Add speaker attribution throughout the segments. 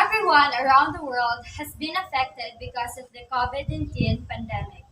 Speaker 1: Everyone around the world has been affected because of the COVID-19 pandemic.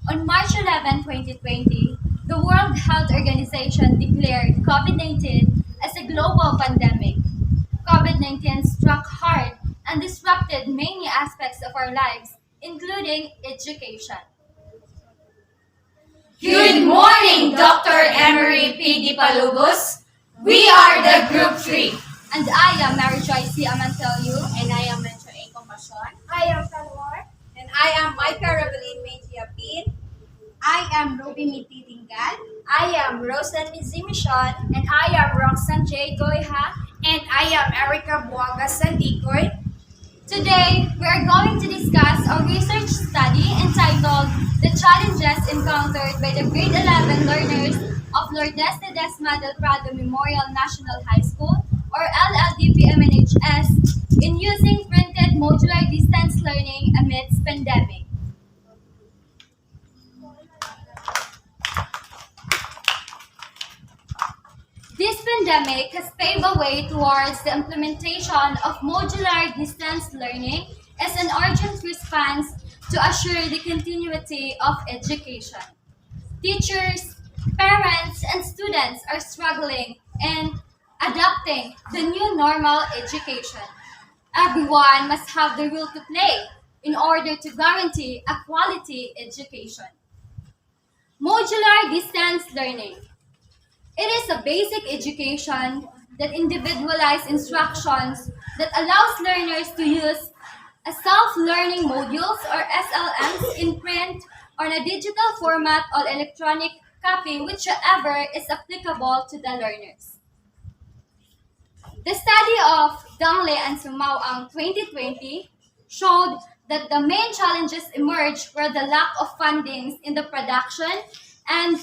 Speaker 1: On March 11, 2020, the World Health Organization declared COVID-19 as a global pandemic. COVID-19 struck hard and disrupted many aspects of our lives, including education.
Speaker 2: Good morning, Dr. Emery P. Di Palubos. We are the Group 3.
Speaker 1: And I am Mary Joy C. Amantelio.
Speaker 2: And I am Metro A. Compassion.
Speaker 3: I am Talwar.
Speaker 4: And I am Micah Revelin Mejiapin.
Speaker 3: I am Ruby Mititingal.
Speaker 4: I am Rosan Mizimishan.
Speaker 3: And I am Roxanne J. Goiha. And I am Erica Buaga Sandikoy.
Speaker 1: Today, we are going to discuss a research study entitled The Challenges Encountered by the Grade 11 Learners of Lourdes Ledesma del Prado Memorial National High School, or LLDPMNHS, in using printed modular distance learning amidst pandemic. This pandemic has paved a way towards the implementation of modular distance learning as an urgent response to assure the continuity of education. Teachers, parents, and students are struggling in adapting the new normal education. Everyone must have the role to play in order to guarantee a quality education. Modular distance learning. It is a basic education that individualized instructions that allows learners to use a self-learning modules or SLMs in print or in a digital format or electronic copy, whichever is applicable to the learners. The study of Dangle and Sumauang 2020 showed that the main challenges emerged were the lack of fundings in the production and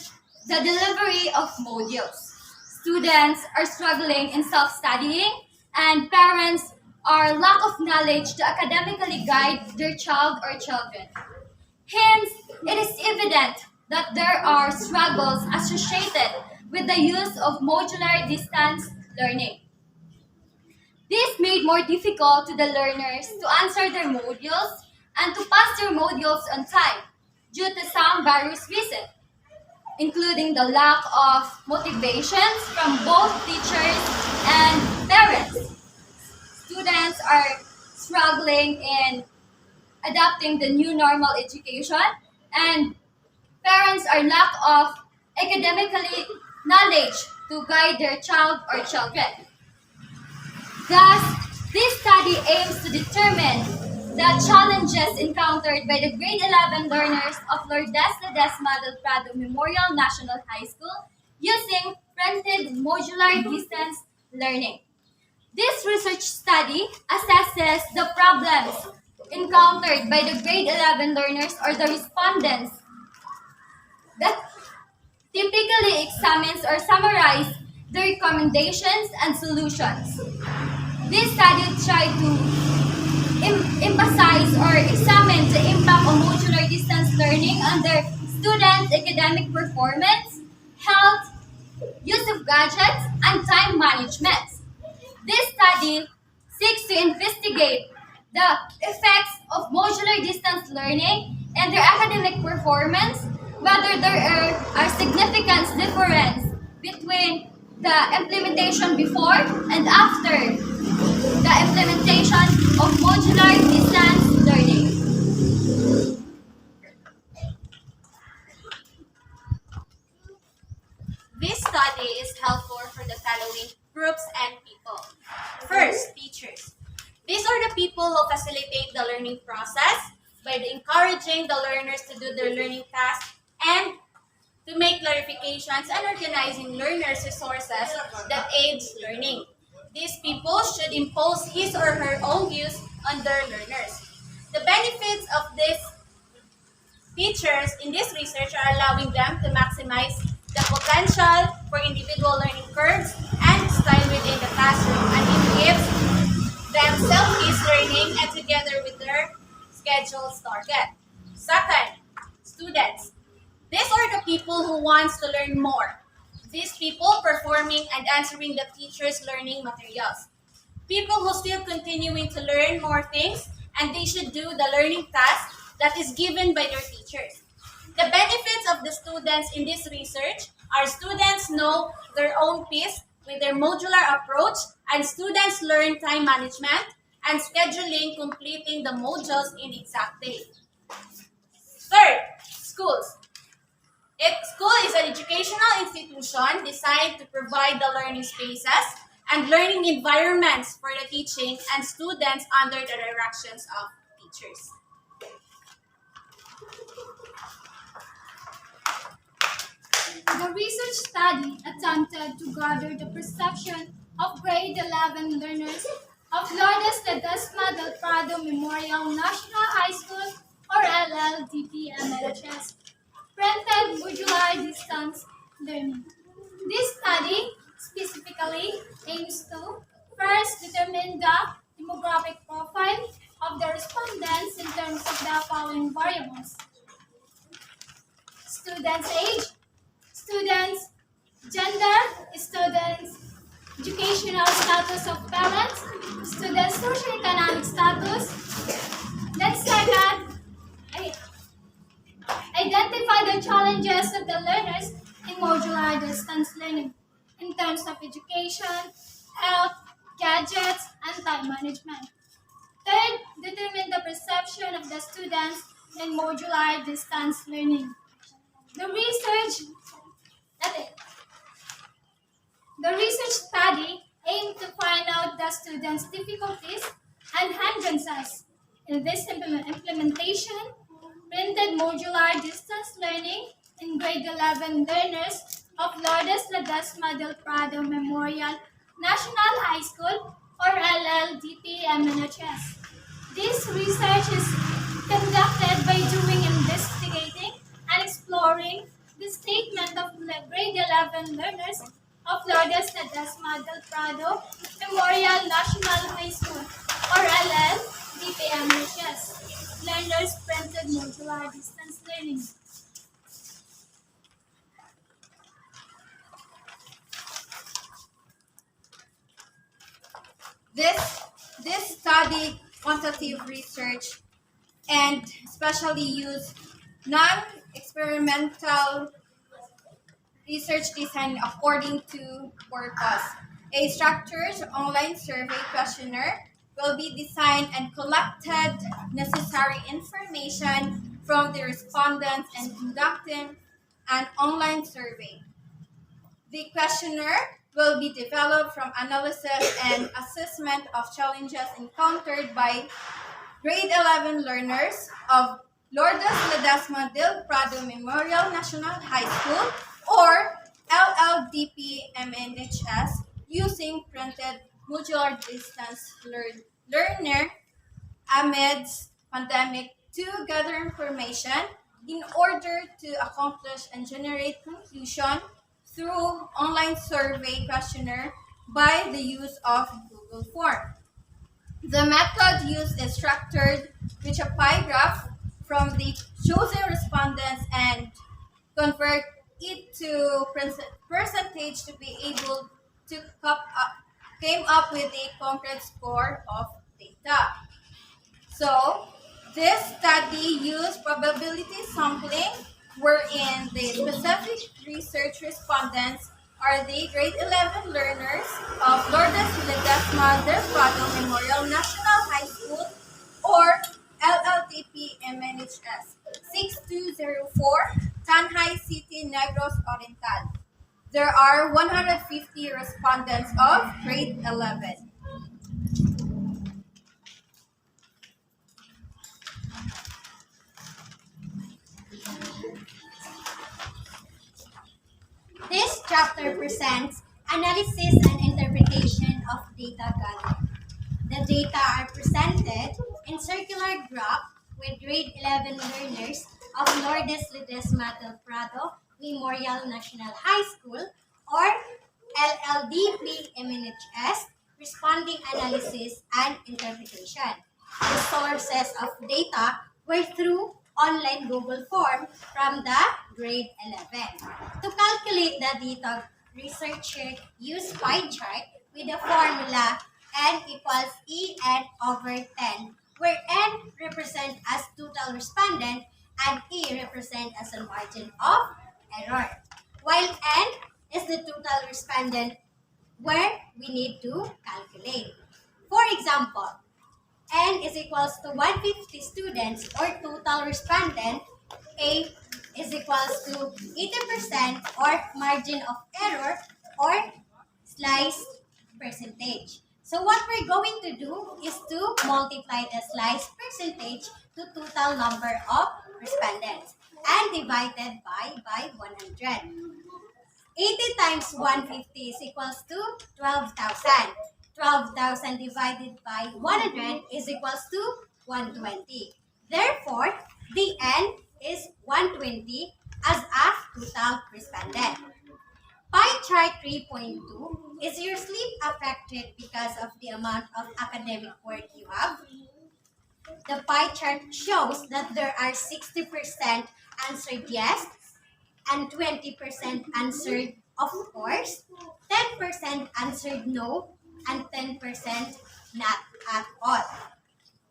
Speaker 1: the delivery of modules. Students are struggling in self-studying, and parents are lack of knowledge to academically guide their child or children. Hence, it is evident that there are struggles associated with the use of modular distance learning. This made more difficult to the learners to answer their modules and to pass their modules on time due to some various reasons, including the lack of motivations from both teachers and parents. Students are struggling in adapting the new normal education, and parents are lack of academically knowledge to guide their child or children. Thus, this study aims to determine the challenges encountered by the grade 11 learners of Lourdes Ledesma del Prado Memorial National High School using printed modular distance learning. This research study assesses the problems encountered by the grade 11 learners or the respondents that typically examines or summarizes the recommendations and solutions. This study tried to emphasize or examine the impact of modular distance learning on their students' academic performance, health, use of gadgets, and time management. This study seeks to investigate the effects of modular distance learning and their academic performance, whether there are significant differences between the implementation before and after the implementation of modular distance learning.
Speaker 2: This study is helpful for the following groups and people. First, teachers. These are the people who facilitate the learning process by encouraging the learners to do their learning tasks and to make clarifications and organizing learners' resources that aids learning. These people should impose his or her own views on their learners. The benefits of these teachers in this research are allowing them to maximize the potential for individual learning curves and style within the classroom, and it gives them self-paced learning and together with their scheduled target. Second, students. These are the people who wants to learn more. These people performing and answering the teacher's learning materials. people who still continuing to learn more things, and they should do the learning task that is given by their teachers. The benefits of the students in this research are students know their own pace with their modular approach, and students learn time management and scheduling, completing the modules in exact day. Third, schools. School is an educational institution designed to provide the learning spaces and learning environments for the teaching and students under the directions of teachers.
Speaker 1: The research study attempted to gather the perception of grade 11 learners of Lourdes Ledesma del Prado Memorial National High School or LLDP MLHS, printed modular distance learning. This study specifically aims to first determine the demographic profile of the respondents in terms of the following variables: students' age, students' gender, students' educational status of parents, students' socioeconomic status. Let's second, identify the challenges of the learners in modular distance learning in terms of education, health, gadgets, and time management. Third, determine the perception of the students in modular distance learning. The research The research study aimed to find out the students' difficulties and hindrances. In this implementation, printed modular distance learning in grade 11 learners of Lourdes Ledesma del Prado Memorial National High School or LLDP MNHS. This research is conducted by doing investigating and exploring the statement of grade 11 learners of Lourdes Ledesma del Prado Memorial National High School or LLDPMHS. Learners printed modular distance learning.
Speaker 4: This study quantitative research and especially use non-experimental research design according to purpose. A structured online survey questionnaire will be designed and collected necessary information from the respondents and conducting an online survey. The questionnaire will be developed from analysis and assessment of challenges encountered by grade 11 learners of Lourdes Ledesma del Prado Memorial National High School or LLDP MNHS using printed modular distance learner amidst pandemic to gather information in order to accomplish and generate conclusion through online survey questionnaire by the use of Google Form. The method used is structured with a pie graph from the chosen respondents and convert it to percentage to be able to came up with a concrete score of data. So, this study used probability sampling wherein the specific research respondents are the grade 11 learners of Lourdes Ledesma del Prado Memorial National High School or LLTP MNHS 6204 Tanjay City, Negros Oriental. There are 150 respondents of grade 11.
Speaker 5: This chapter presents analysis and interpretation of data gathered. The data are presented in circular graph with grade 11 learners of Lourdes Ledesma del Prado Memorial National High School or LLDP MNHS responding analysis and interpretation. The sources of data were through online Google form from the grade 11. To calculate the data, researcher used pie chart with the formula N equals En over 10, where N represent as total respondent and E represent as a margin of error. While N is the total respondent where we need to calculate. For example, N is equals to 150 students or total respondent. A is equals to 80% or margin of error or slice percentage. So what we're going to do is to multiply the slice percentage to total number of respondents and divided by 100. 80 times 150 is equals to 12,000. 12,000 divided by 100 is equals to 120. Therefore, the N is 120 as a total respondent. Pie chart 3.2 is your sleep affected because of the amount of academic work you have? The pie chart shows that there are 60% answered yes and 20% answered of course, 10% answered no, and 10% not at all.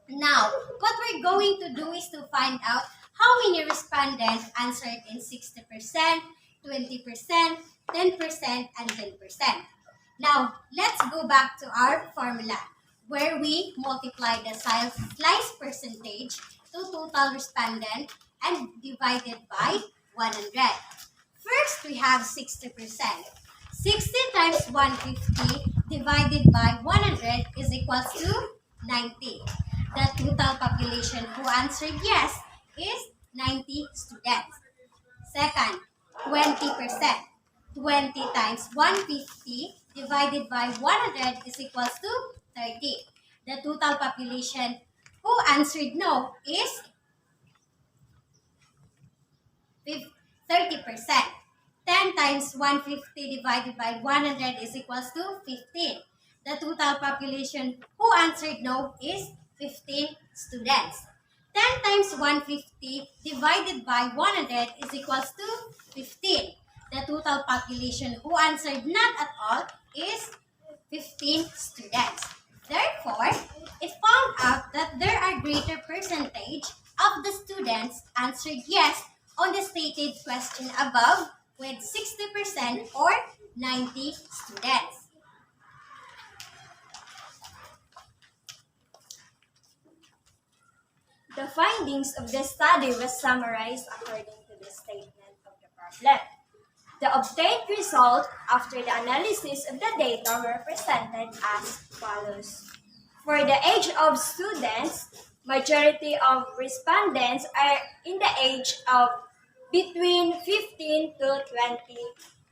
Speaker 5: Now, what we're going to do is to find out how many respondents answered in 60%, 20%, 10%, and 10%. Now, let's go back to our formula where we multiply the slice percentage to total respondent and divided by 100. First, we have 60%. 60 times 150 divided by 100 is equals to 90. The total population who answered yes is 90 students. Second, 20%. 20 times 150 divided by 100 is equals to 30. The total population who answered no is 30%. 10 times 150 divided by 100 is equals to 15. The total population who answered no is 15 students. 10 times 150 divided by 100 is equals to 15. The total population who answered not at all is 15 students. Therefore, it found out that there are greater percentage of the students answered yes on the stated question above with 60% or 90 students.
Speaker 3: The findings of the study was summarized according to the statement of the problem. The obtained result after the analysis of the data were presented as follows. For the age of students, majority of respondents are in the age of between 15 to 20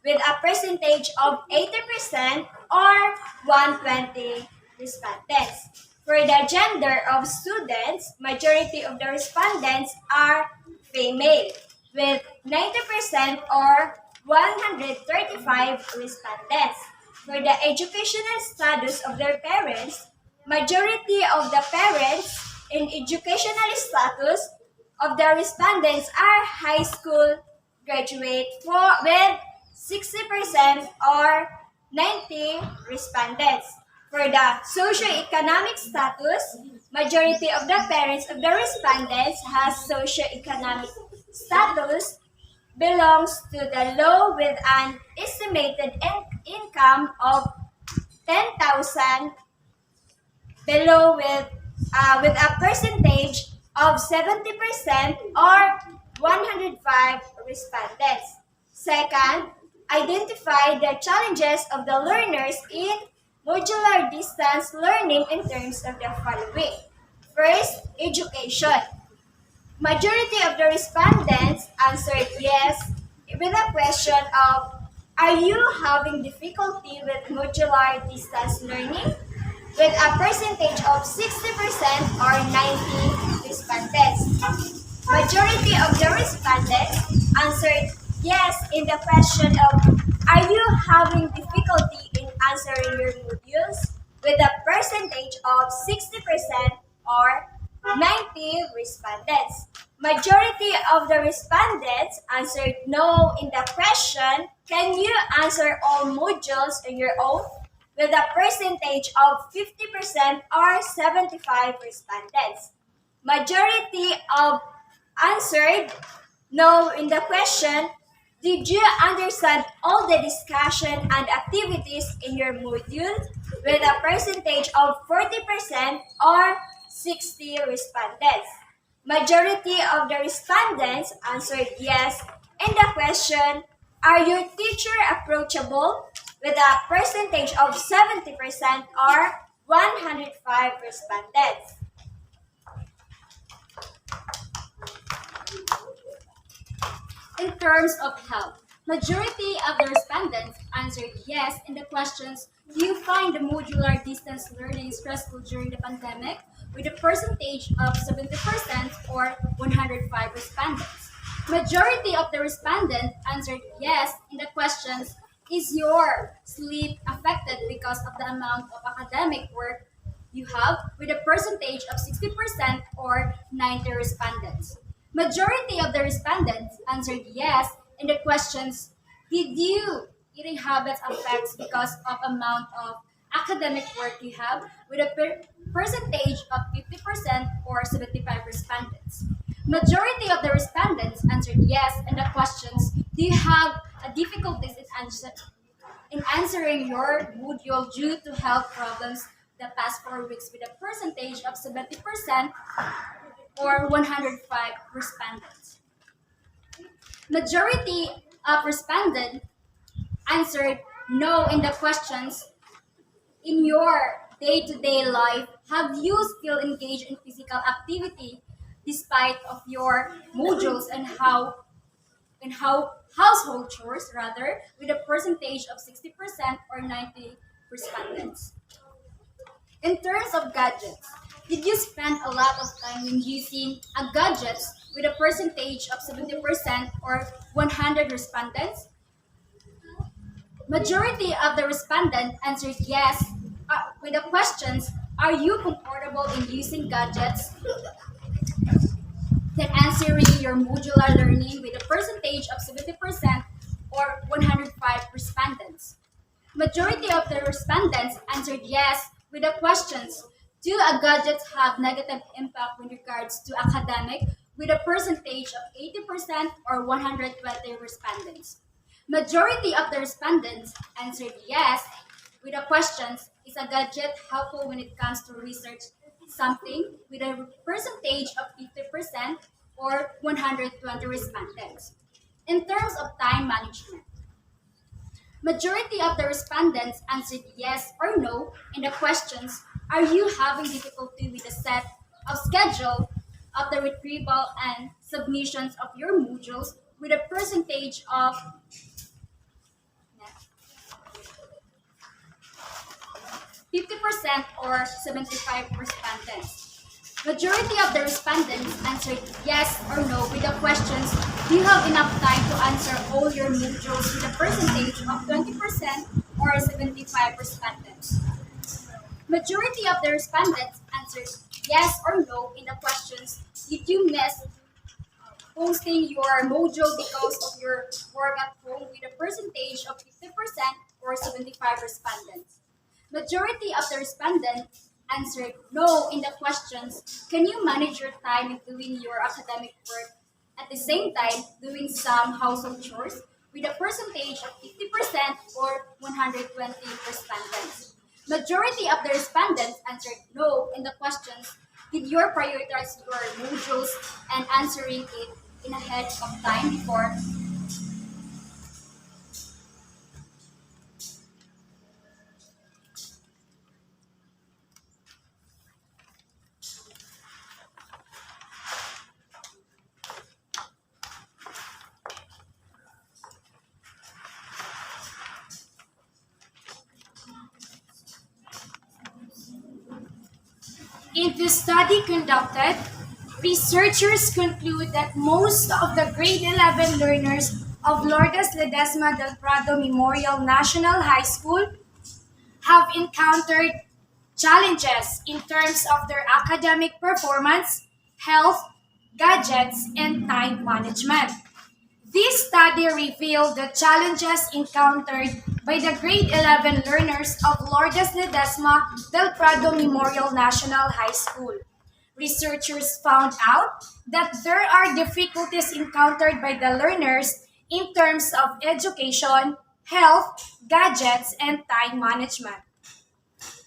Speaker 3: with a percentage of 80% or 120 respondents. For the gender of students, majority of the respondents are female with 90% or 135 respondents. For the educational status of their parents, majority of the parents in educational status of the respondents are high school graduate with 60% or 90 respondents. For the socioeconomic status, majority of the parents of the respondents has socioeconomic status belongs to the low with an estimated income of 10,000 below with a percentage of 70% or 105 respondents. Second, identify the challenges of the learners in modular distance learning in terms of the following. First, education. Majority of the respondents answered yes with a question of, are you having difficulty with modular distance learning? With a percentage of 60% or 90 respondents. Majority of the respondents answered yes in the question of, are you having difficulty in answering your modules? With a percentage of 60% or 90 respondents. Majority of the respondents answered no in the question, can you answer all modules on your own? with a percentage of 50% or 75 respondents. Majority of answered no in the question, did you understand all the discussion and activities in your module? With a percentage of 40% or 60 respondents. Majority of the respondents answered yes in the question, are your teacher approachable? With a percentage of 70% or 105 respondents.
Speaker 1: In terms of health, majority of the respondents answered yes in the questions, do you find the modular distance learning stressful during the pandemic? With a percentage of 70% or 105 respondents. Majority of the respondents answered yes in the questions, is your sleep affected because of the amount of academic work you have? With a percentage of 60% or 90 respondents. Majority of the respondents answered yes in the questions, did you eating habits affects because of amount of academic work you have? With a percentage of 50% or 75 respondents. Majority of the respondents answered yes in the questions, do you have a difficulties in answering your module due to health problems the past 4 weeks? With a percentage of 70% or 105 respondents. Majority of respondents answered no in the questions, in your day-to-day life, have you still engaged in physical activity despite of your modules and how household chores rather, with a percentage of 60% or 90 respondents. In terms of gadgets, did you spend a lot of time in using a gadgets with a percentage of 70% or 100 respondents? Majority of the respondents answered yes with the questions, are you comfortable in using gadgets? Then answering your modular learning with a percentage of 70% or 105 respondents. Majority of the respondents answered yes with the questions, do gadgets have negative impact with regards to academic? With a percentage of 80% or 120 respondents. Majority of the respondents answered yes with the questions, is a gadget helpful when it comes to research something? With a percentage of 50% or 120 respondents. In terms of time management, majority of the respondents answered yes or no in the questions, are you having difficulty with the set of schedule of the retrieval and submissions of your modules? With a percentage of 50% or 75 respondents. Majority of the respondents answered yes or no with the questions, do you have enough time to answer all your modules? With a percentage of 20% or 75 respondents. Majority of the respondents answered yes or no in the questions, did you miss posting your module because of your work at home? With a percentage of 50% or 75 respondents. Majority of the respondents answered no in the questions, can you manage your time in doing your academic work at the same time doing some household chores? With a percentage of 50% or 120 respondents. Majority of the respondents answered no in the questions, did you prioritize your modules and answering it in ahead of time before?
Speaker 6: In the study conducted, researchers conclude that most of the grade 11 learners of Lourdes Ledesma del Prado Memorial National High School have encountered challenges in terms of their academic performance, health, gadgets, and time management. This study revealed the challenges encountered by the grade 11 learners of Lourdes Ledesma del Prado Memorial National High School. Researchers found out that there are difficulties encountered by the learners in terms of education, health, gadgets, and time management.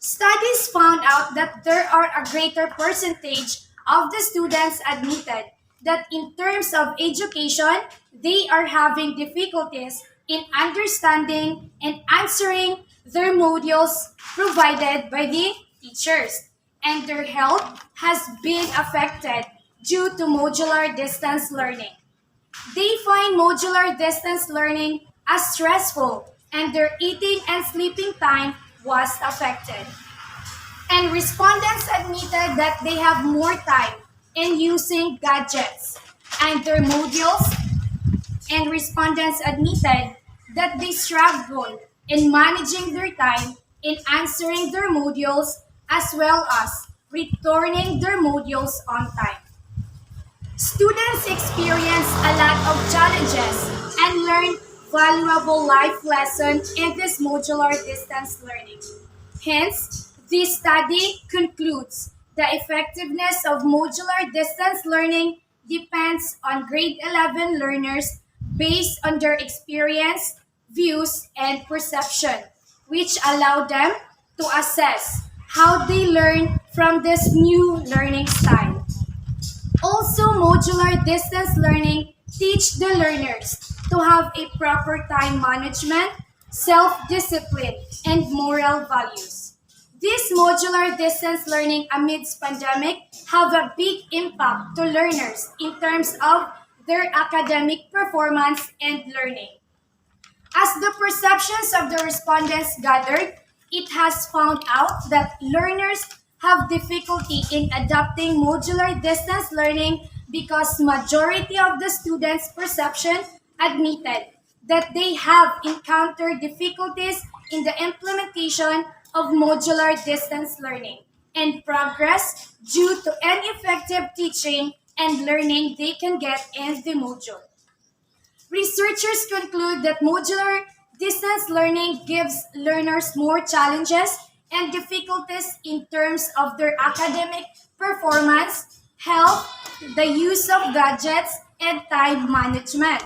Speaker 6: Studies found out that there are a greater percentage of the students admitted that in terms of education, they are having difficulties in understanding and answering their modules provided by the teachers, and their health has been affected due to modular distance learning. They find modular distance learning as stressful, and their eating and sleeping time was affected. And respondents admitted that they have more time in using gadgets and their modules, and respondents admitted that they struggle in managing their time in answering their modules as well as returning their modules on time. Students experience a lot of challenges and learn valuable life lessons in this modular distance learning. Hence, this study concludes the effectiveness of modular distance learning depends on grade 11 learners based on their experience, views, and perception, which allow them to assess how they learn from this new learning style. Also, modular distance learning teach the learners to have a proper time management, self-discipline, and moral values. This modular distance learning amidst pandemic have a big impact to learners in terms of their academic performance and learning. As the perceptions of the respondents gathered, it has found out that learners have difficulty in adopting modular distance learning because majority of the students' perception admitted that they have encountered difficulties in the implementation of modular distance learning and progress due to ineffective teaching and learning they can get in the module. Researchers conclude that modular distance learning gives learners more challenges and difficulties in terms of their academic performance, health, the use of gadgets, and time management.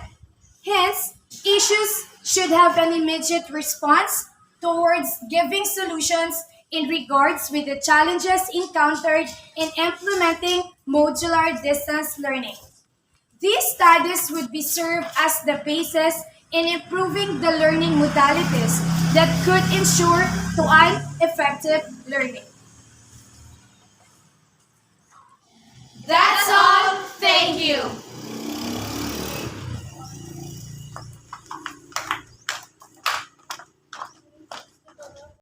Speaker 6: Hence, issues should have an immediate response towards giving solutions in regards with the challenges encountered in implementing modular distance learning. These studies would be served as the basis in improving the learning modalities that could ensure to an effective learning.